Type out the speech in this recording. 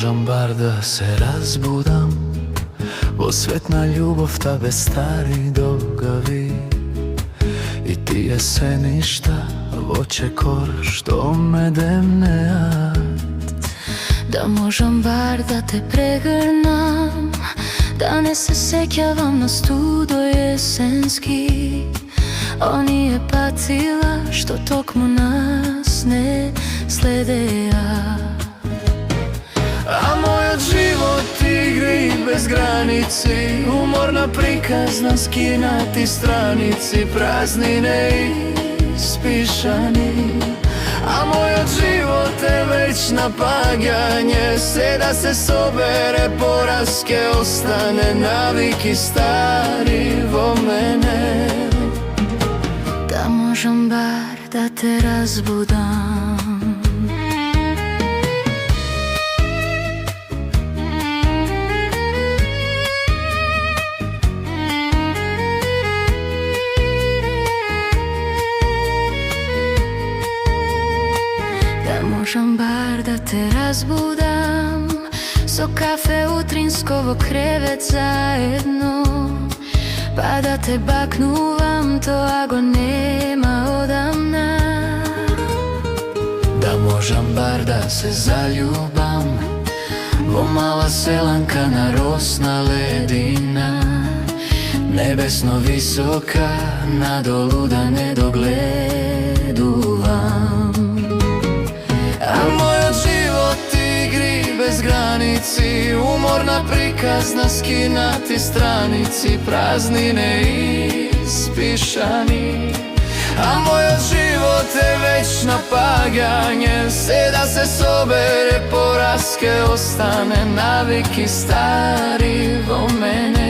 možem bar da se razbudam, bo svetna ljubov ta bez stari dogavi. I ti jeseništa, voće kor, što me demneat. Da možem bar da te pregrnam, da ne se sećavam na studo jesenski. Oni je patila što tokmo nas ne sledeja. A moj život igri bez granici, umorna prikazna skinati stranici, praznine ispišani. A moj život je već napaganje, se da se sobere poraske, ostane naviki stari vo mene. Da možem bar da te razbudam, možem bar da te razbudam, so kafe utrinskovo krevet zajedno, pa da te baknuvam to ako nema odamna. Da možem bar da se zaljubam, vo mala selanka na rosna ledina, nebesno visoka, nadolu da ne dogleduvam. A moj život igri bez granici, umorna prikazna skinati stranici, praznine ispišani. A moj život je već napaganje, se da se sobere poraske, ostane naviki stari vo mene.